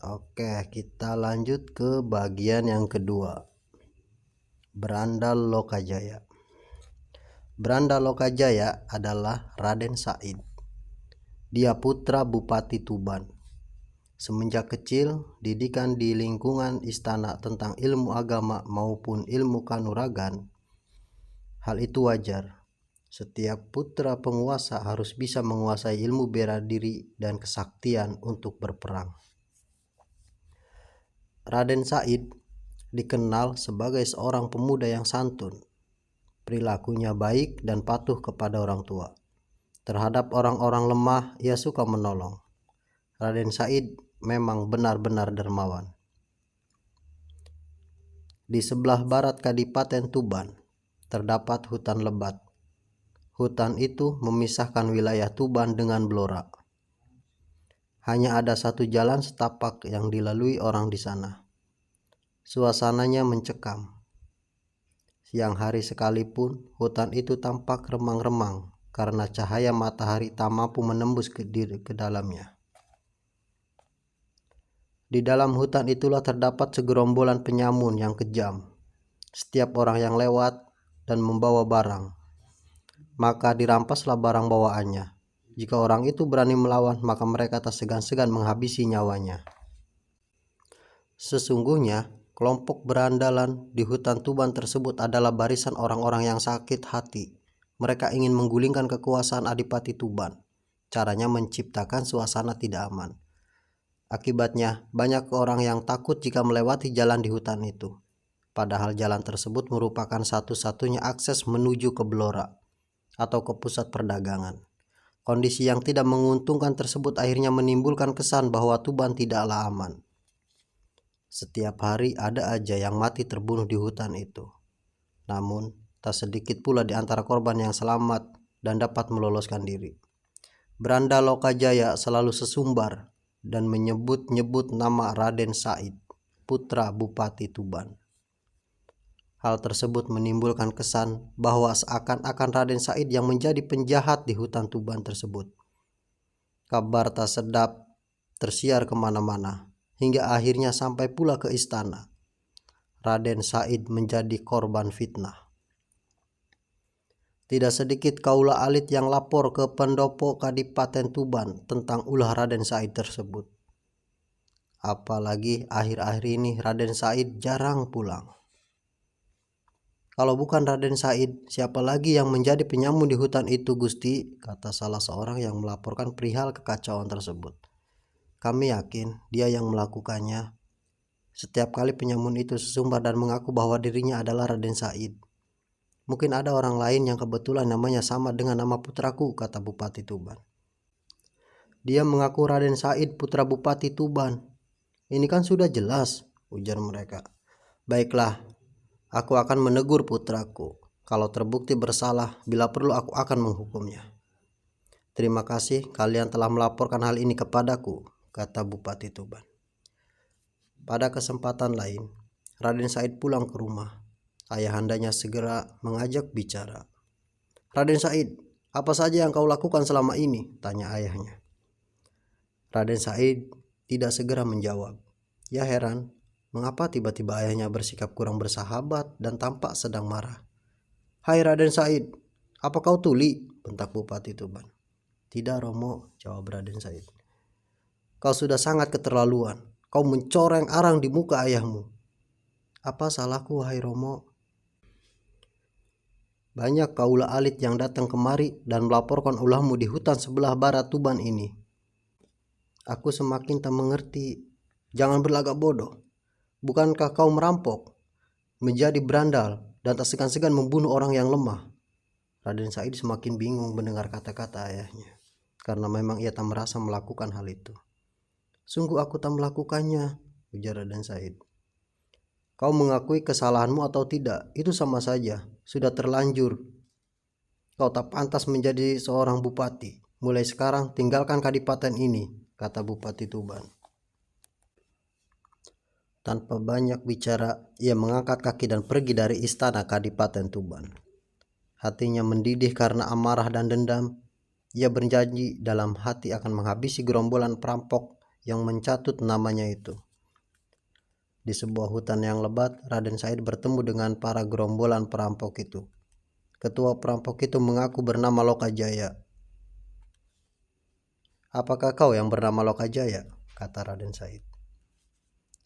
Oke, kita lanjut ke bagian yang kedua. Berandal Lokajaya. Berandal Lokajaya adalah Raden Said. Dia putra Bupati Tuban. Semenjak kecil, didikan di lingkungan istana tentang ilmu agama maupun ilmu kanuragan. Hal itu wajar. Setiap putra penguasa harus bisa menguasai ilmu bela diri dan kesaktian untuk berperang. Raden Said dikenal sebagai seorang pemuda yang santun. Perilakunya baik dan patuh kepada orang tua. Terhadap orang-orang lemah, ia suka menolong. Raden Said memang benar-benar dermawan. Di sebelah barat Kadipaten Tuban terdapat hutan lebat. Hutan itu memisahkan wilayah Tuban dengan Blora. Hanya ada satu jalan setapak yang dilalui orang di sana. Suasananya mencekam. Siang hari sekalipun, hutan itu tampak remang-remang karena cahaya matahari tak mampu menembus ke dalamnya. Di dalam hutan itulah terdapat segerombolan penyamun yang kejam. Setiap orang yang lewat dan membawa barang, maka dirampaslah barang bawaannya. Jika orang itu berani melawan, maka mereka tak segan-segan menghabisi nyawanya. Sesungguhnya, kelompok berandalan di hutan Tuban tersebut adalah barisan orang-orang yang sakit hati. Mereka ingin menggulingkan kekuasaan Adipati Tuban. Caranya menciptakan suasana tidak aman. Akibatnya, banyak orang yang takut jika melewati jalan di hutan itu. Padahal jalan tersebut merupakan satu-satunya akses menuju ke Blora atau ke pusat perdagangan. Kondisi yang tidak menguntungkan tersebut akhirnya menimbulkan kesan bahwa Tuban tidaklah aman. Setiap hari ada aja yang mati terbunuh di hutan itu. Namun, tak sedikit pula di antara korban yang selamat dan dapat meloloskan diri. Berandal Lokajaya selalu sesumbar dan menyebut-nyebut nama Raden Said, putra Bupati Tuban. Hal tersebut menimbulkan kesan bahwa seakan-akan Raden Said yang menjadi penjahat di hutan Tuban tersebut. Kabar tak sedap tersiar kemana-mana, hingga akhirnya sampai pula ke istana. Raden Said menjadi korban fitnah. Tidak sedikit kaula alit yang lapor ke pendopo Kadipaten Tuban tentang ulah Raden Said tersebut. Apalagi akhir-akhir ini Raden Said jarang pulang. Kalau bukan Raden Said, siapa lagi yang menjadi penyamun di hutan itu, Gusti? Kata salah seorang yang melaporkan perihal kekacauan tersebut. Kami yakin dia yang melakukannya. Setiap kali penyamun itu sesumbar dan mengaku bahwa dirinya adalah Raden Said. Mungkin ada orang lain yang kebetulan namanya sama dengan nama putraku, kata Bupati Tuban. Dia mengaku Raden Said putra Bupati Tuban. Ini kan sudah jelas, ujar mereka. Baiklah, aku akan menegur putraku. Kalau terbukti bersalah, bila perlu aku akan menghukumnya. Terima kasih kalian telah melaporkan hal ini kepadaku, kata Bupati Tuban. Pada kesempatan lain, Raden Said pulang ke rumah. Ayahandanya segera mengajak bicara. Raden Said, apa saja yang kau lakukan selama ini? Tanya ayahnya. Raden Said tidak segera menjawab. Ya heran, mengapa tiba-tiba ayahnya bersikap kurang bersahabat dan tampak sedang marah. Hai Raden Said, apa kau tuli? Bentak Bupati Tuban. Tidak Romo, jawab Raden Said. Kau sudah sangat keterlaluan. Kau mencoreng arang di muka ayahmu. Apa salahku, hai Romo? Banyak kaula alit yang datang kemari dan melaporkan ulahmu di hutan sebelah barat Tuban ini. Aku semakin tak mengerti. Jangan berlagak bodoh. Bukankah kau merampok, menjadi berandal, dan tak segan-segan membunuh orang yang lemah? Raden Said semakin bingung mendengar kata-kata ayahnya, karena memang ia tak merasa melakukan hal itu. Sungguh aku tak melakukannya, ujar Raden Said. Kau mengakui kesalahanmu atau tidak, itu sama saja, sudah terlanjur. Kau tak pantas menjadi seorang bupati. Mulai sekarang tinggalkan kadipaten ini, kata Bupati Tuban. Tanpa banyak bicara, ia mengangkat kaki dan pergi dari istana Kadipaten Tuban. Hatinya mendidih karena amarah dan dendam. Ia berjanji dalam hati akan menghabisi gerombolan perampok yang mencatut namanya itu. Di sebuah hutan yang lebat, Raden Said bertemu dengan para gerombolan perampok itu. Ketua perampok itu mengaku bernama Lokajaya. "Apakah kau yang bernama Lokajaya?" kata Raden Said.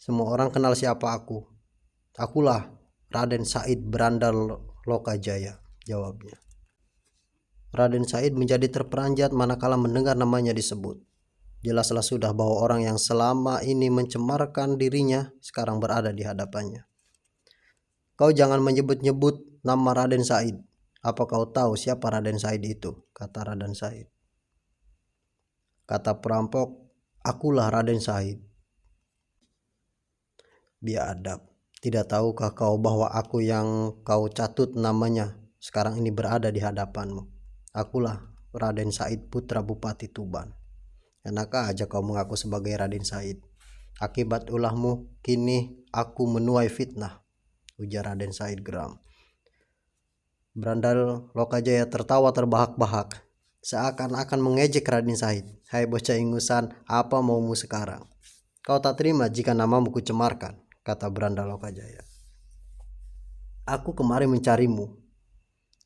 "Semua orang kenal siapa aku. Akulah Raden Said Berandal Lokajaya," jawabnya. Raden Said menjadi terperanjat manakala mendengar namanya disebut. Jelaslah sudah bahwa orang yang selama ini mencemarkan dirinya sekarang berada di hadapannya. "Kau jangan menyebut-nyebut nama Raden Said. Apa kau tahu siapa Raden Said itu?" kata Raden Said. Kata perampok, "Akulah Raden Said." "Biadab, tidak tahukah kau bahwa aku yang kau catut namanya sekarang ini berada di hadapanmu? Akulah Raden Said, putra Bupati Tuban. Enak aja kau mengaku sebagai Raden Said. Akibat ulahmu kini aku menuai fitnah," ujar Raden Said geram. Berandal Lokajaya tertawa terbahak-bahak, seakan-akan mengejek Raden Said. "Hai bocah ingusan, apa maumu sekarang? Kau tak terima jika namamu kucemarkan," kata Berandal Lokajaya. "Aku kemari mencarimu.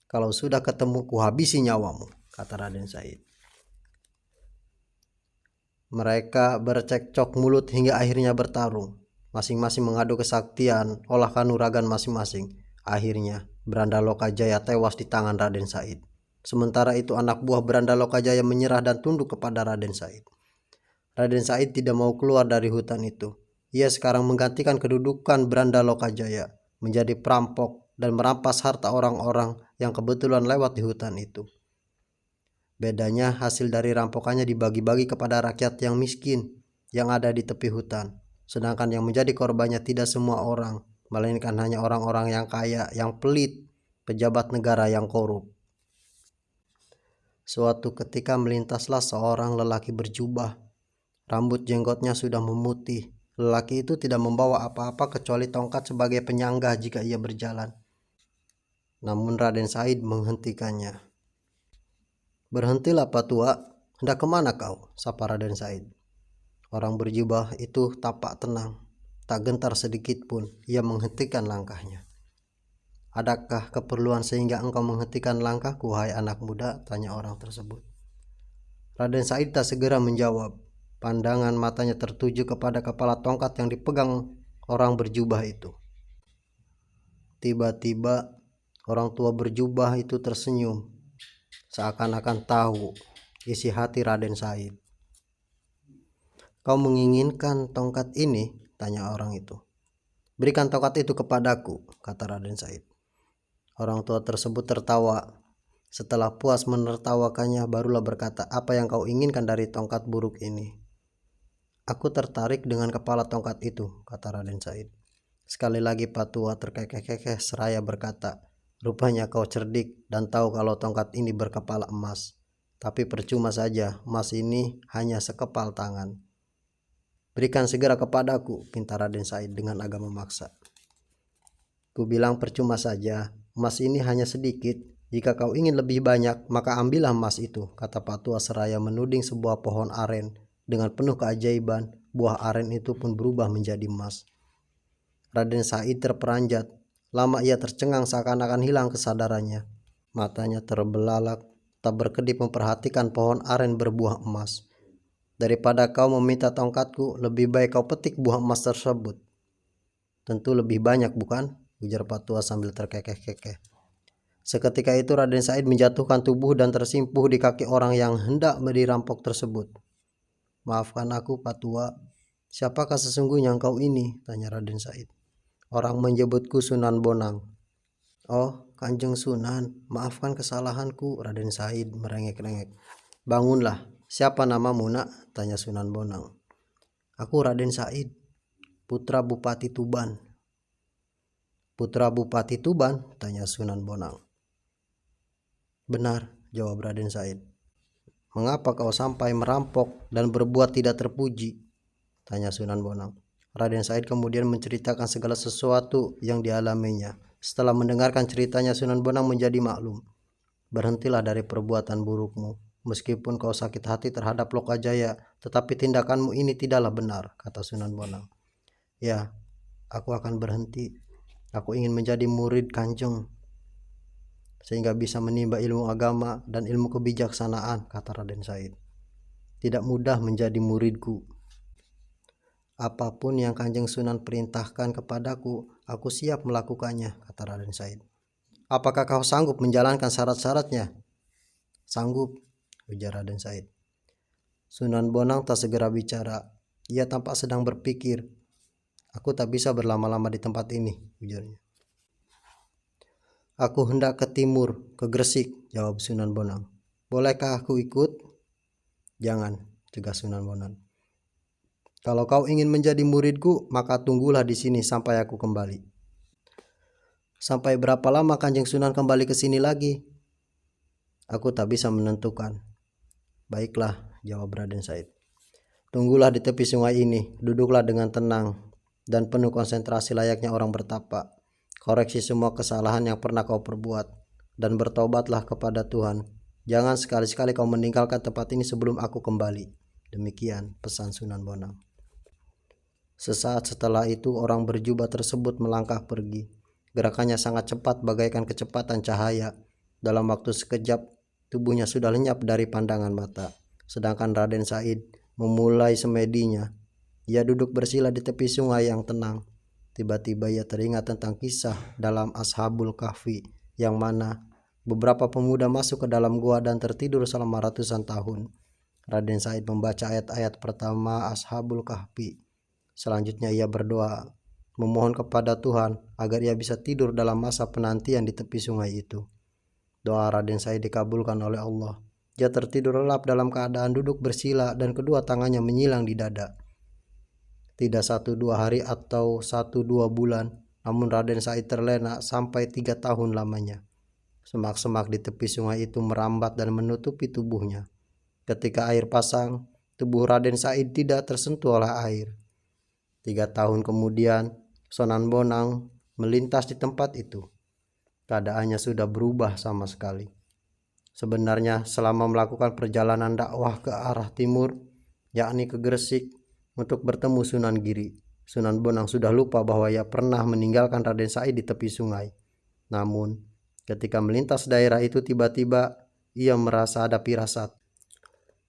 Kalau sudah ketemu kuhabisi nyawamu," kata Raden Said. Mereka bercekcok mulut hingga akhirnya bertarung. Masing-masing mengadu kesaktian olah kanuragan masing-masing. Akhirnya Berandal Lokajaya tewas di tangan Raden Said. Sementara itu anak buah Berandal Lokajaya menyerah dan tunduk kepada Raden Said. Raden Said tidak mau keluar dari hutan itu. Ia sekarang menggantikan kedudukan Berandal Lokajaya, menjadi perampok dan merampas harta orang-orang yang kebetulan lewat di hutan itu. Bedanya hasil dari rampokannya dibagi-bagi kepada rakyat yang miskin yang ada di tepi hutan. Sedangkan yang menjadi korbannya tidak semua orang, melainkan hanya orang-orang yang kaya, yang pelit, pejabat negara yang korup. Suatu ketika melintaslah seorang lelaki berjubah. Rambut jenggotnya sudah memutih. Lelaki itu tidak membawa apa-apa kecuali tongkat sebagai penyangga jika ia berjalan. Namun Raden Said menghentikannya. "Berhentilah Patua, hendak kemana kau?" sapa Raden Said. Orang berjubah itu tampak tenang, tak gentar sedikit pun. Ia menghentikan langkahnya. "Adakah keperluan sehingga engkau menghentikan langkahku, wahai anak muda?" tanya orang tersebut. Raden Said tak segera menjawab. Pandangan matanya tertuju kepada kepala tongkat yang dipegang orang berjubah itu. Tiba-tiba orang tua berjubah itu tersenyum, seakan-akan tahu isi hati Raden Said. "Kau menginginkan tongkat ini?" tanya orang itu. "Berikan tongkat itu kepadaku," kata Raden Said. Orang tua tersebut tertawa. Setelah puas menertawakannya, barulah berkata, "Apa yang kau inginkan dari tongkat buruk ini?" "Aku tertarik dengan kepala tongkat itu," kata Raden Said. Sekali lagi Patua terkekeh-kekeh seraya berkata, "Rupanya kau cerdik dan tahu kalau tongkat ini berkepala emas. Tapi percuma saja, emas ini hanya sekepal tangan." "Berikan segera kepadaku," pinta Raden Said dengan agak memaksa. "Ku bilang percuma saja, emas ini hanya sedikit. Jika kau ingin lebih banyak, maka ambillah emas itu," kata Patua seraya menuding sebuah pohon aren. Dengan penuh keajaiban, buah aren itu pun berubah menjadi emas. Raden Said terperanjat. Lama ia tercengang seakan-akan hilang kesadarannya. Matanya terbelalak, tak berkedip memperhatikan pohon aren berbuah emas. "Daripada kau meminta tongkatku, lebih baik kau petik buah emas tersebut. Tentu lebih banyak, bukan?" ujar Patua sambil terkekeh-kekeh. Seketika itu Raden Said menjatuhkan tubuh dan tersimpuh di kaki orang yang hendak dirampok tersebut. "Maafkan aku, Patua. Siapakah sesungguhnya engkau ini?" tanya Raden Said. "Orang menyebutku Sunan Bonang." "Oh, Kanjeng Sunan, maafkan kesalahanku," Raden Said merengek-rengek. "Bangunlah, siapa namamu, nak?" tanya Sunan Bonang. "Aku Raden Said, putra Bupati Tuban." "Putra Bupati Tuban?" tanya Sunan Bonang. "Benar," jawab Raden Said. "Mengapa kau sampai merampok dan berbuat tidak terpuji?" tanya Sunan Bonang. Raden Said kemudian menceritakan segala sesuatu yang dialaminya. Setelah mendengarkan ceritanya, Sunan Bonang menjadi maklum. "Berhentilah dari perbuatan burukmu. Meskipun kau sakit hati terhadap Lokajaya, tetapi tindakanmu ini tidaklah benar, kata Sunan Bonang. Ya, aku akan berhenti. Aku ingin menjadi murid Kanjeng, sehingga bisa menimba ilmu agama dan ilmu kebijaksanaan, kata Raden Said. Tidak mudah menjadi muridku. Apapun yang Kanjeng Sunan perintahkan kepadaku, aku siap melakukannya, kata Raden Said. Apakah kau sanggup menjalankan syarat-syaratnya? Sanggup, ujar Raden Said. Sunan Bonang tak segera bicara. Ia tampak sedang berpikir. Aku tak bisa berlama-lama di tempat ini, ujarnya. Aku hendak ke timur, ke Gresik, jawab Sunan Bonang. Bolehkah aku ikut? Jangan, cegah Sunan Bonang. Kalau kau ingin menjadi muridku, maka tunggulah di sini sampai aku kembali. Sampai berapa lama Kanjeng Sunan kembali ke sini lagi? Aku tak bisa menentukan. Baiklah, jawab Raden Said. Tunggulah di tepi sungai ini, duduklah dengan tenang dan penuh konsentrasi layaknya orang bertapa. Koreksi semua kesalahan yang pernah kau perbuat dan bertobatlah kepada Tuhan. Jangan sekali-sekali kau meninggalkan tempat ini sebelum aku kembali. Demikian pesan Sunan Bonang. Sesaat setelah itu orang berjubah tersebut melangkah pergi. Gerakannya sangat cepat bagaikan kecepatan cahaya. Dalam waktu sekejap, tubuhnya sudah lenyap dari pandangan mata. Sedangkan Raden Said memulai semedinya. Ia duduk bersila di tepi sungai yang tenang. Tiba-tiba ia teringat tentang kisah dalam Ashabul Kahfi, yang mana beberapa pemuda masuk ke dalam gua dan tertidur selama ratusan tahun. Raden Said membaca ayat-ayat pertama Ashabul Kahfi. Selanjutnya ia berdoa, memohon kepada Tuhan agar ia bisa tidur dalam masa penantian di tepi sungai itu. Doa Raden Said dikabulkan oleh Allah. Dia tertidur lelap dalam keadaan duduk bersila dan kedua tangannya menyilang di dada. Tidak 1-2 hari atau 1-2 bulan, namun Raden Said terlena sampai 3 tahun lamanya. Semak-semak di tepi sungai itu merambat dan menutupi tubuhnya. Ketika air pasang, tubuh Raden Said tidak tersentuh oleh air. 3 tahun kemudian, Sunan Bonang melintas di tempat itu. Keadaannya sudah berubah sama sekali. Sebenarnya selama melakukan perjalanan dakwah ke arah timur, yakni ke Gresik, untuk bertemu Sunan Giri, Sunan Bonang sudah lupa bahwa ia pernah meninggalkan Raden Said di tepi sungai. Namun, ketika melintas daerah itu tiba-tiba ia merasa ada firasat.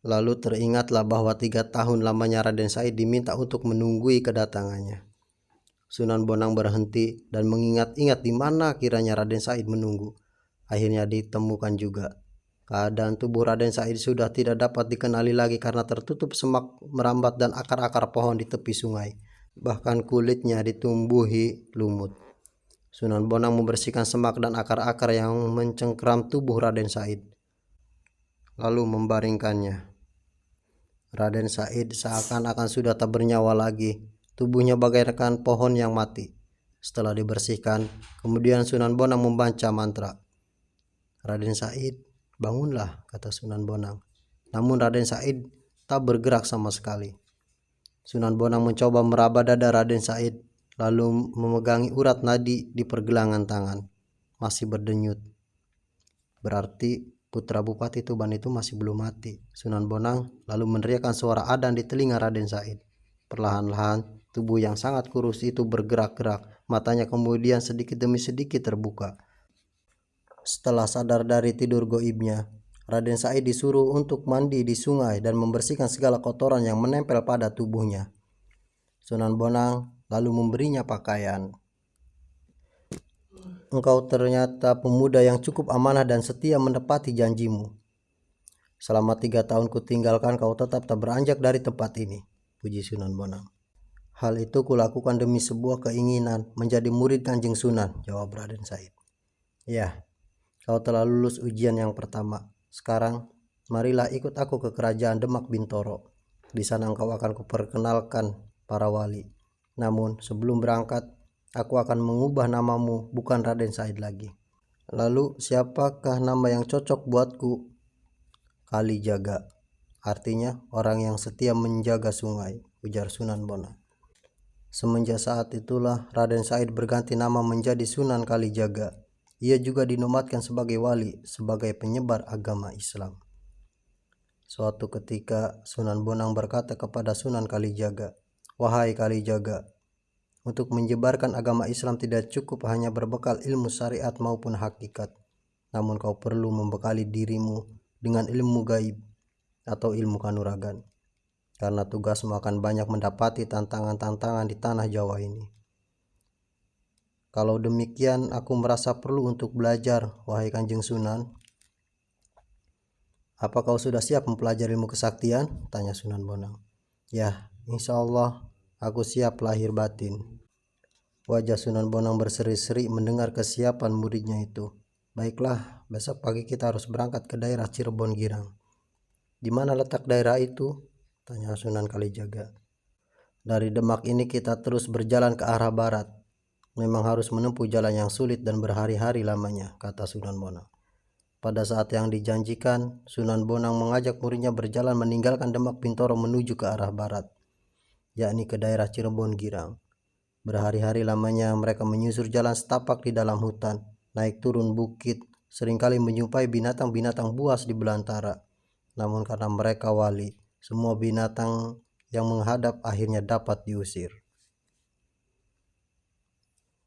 Lalu teringatlah bahwa 3 tahun lamanya Raden Said diminta untuk menunggui kedatangannya. Sunan Bonang berhenti dan mengingat-ingat di mana kiranya Raden Said menunggu. Akhirnya ditemukan juga. Keadaan tubuh Raden Said sudah tidak dapat dikenali lagi karena tertutup semak merambat dan akar-akar pohon di tepi sungai. Bahkan kulitnya ditumbuhi lumut. Sunan Bonang membersihkan semak dan akar-akar yang mencengkeram tubuh Raden Said, lalu membaringkannya. Raden Said seakan-akan sudah tak bernyawa lagi. Tubuhnya bagaikan pohon yang mati. Setelah dibersihkan, kemudian Sunan Bonang membaca mantra. Raden Said, bangunlah, kata Sunan Bonang. Namun Raden Said tak bergerak sama sekali. Sunan Bonang mencoba meraba dada Raden Said, lalu memegangi urat nadi di pergelangan tangan. Masih berdenyut. Berarti putra Bupati Tuban itu masih belum mati. Sunan Bonang lalu meneriakkan suara adan di telinga Raden Said. Perlahan-lahan tubuh yang sangat kurus itu bergerak-gerak. Matanya kemudian sedikit demi sedikit terbuka. Setelah sadar dari tidur goibnya, Raden Said disuruh untuk mandi di sungai dan membersihkan segala kotoran yang menempel pada tubuhnya. Sunan Bonang lalu memberinya pakaian. Engkau ternyata pemuda yang cukup amanah dan setia menepati janjimu. Selama 3 tahun kutinggalkan, kau tetap tak beranjak dari tempat ini, puji Sunan Bonang. Hal itu kulakukan demi sebuah keinginan menjadi murid Kanjeng Sunan, jawab Raden Said. Ya, kau telah lulus ujian yang pertama. Sekarang, marilah ikut aku ke kerajaan Demak Bintoro. Di sana engkau akan kuperkenalkan para wali. Namun, sebelum berangkat, aku akan mengubah namamu bukan Raden Said lagi. Lalu, siapakah nama yang cocok buatku? Kalijaga. Artinya, orang yang setia menjaga sungai, ujar Sunan Bonang. Semenjak saat itulah Raden Said berganti nama menjadi Sunan Kalijaga. Ia juga dinobatkan sebagai wali, sebagai penyebar agama Islam. Suatu ketika Sunan Bonang berkata kepada Sunan Kalijaga, "Wahai Kalijaga, untuk menyebarkan agama Islam tidak cukup hanya berbekal ilmu syariat maupun hakikat, namun kau perlu membekali dirimu dengan ilmu gaib atau ilmu kanuragan, karena tugasmu akan banyak mendapati tantangan-tantangan di tanah Jawa ini. Kalau demikian, aku merasa perlu untuk belajar, wahai Kanjeng Sunan." "Apa kau sudah siap mempelajari ilmu kesaktian?" tanya Sunan Bonang. "Ya, insya Allah aku siap lahir batin." Wajah Sunan Bonang berseri-seri mendengar kesiapan muridnya itu. "Baiklah, besok pagi kita harus berangkat ke daerah Cirebon Girang." "Di mana letak daerah itu?" tanya Sunan Kalijaga. "Dari Demak ini kita terus berjalan ke arah barat. Memang harus menempuh jalan yang sulit dan berhari-hari lamanya," kata Sunan Bonang. Pada saat yang dijanjikan, Sunan Bonang mengajak muridnya berjalan meninggalkan Demak Bintoro menuju ke arah barat, yakni ke daerah Cirebon Girang. Berhari-hari lamanya mereka menyusur jalan setapak di dalam hutan, naik turun bukit, seringkali menjumpai binatang-binatang buas di belantara. Namun karena mereka wali, semua binatang yang menghadap akhirnya dapat diusir.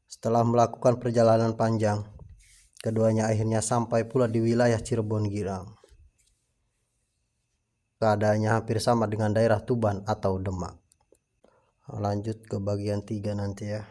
Setelah melakukan perjalanan panjang, keduanya akhirnya sampai pula di wilayah Cirebon Girang. Keadaannya hampir sama dengan daerah Tuban atau Demak. Lanjut ke bagian 3 nanti ya.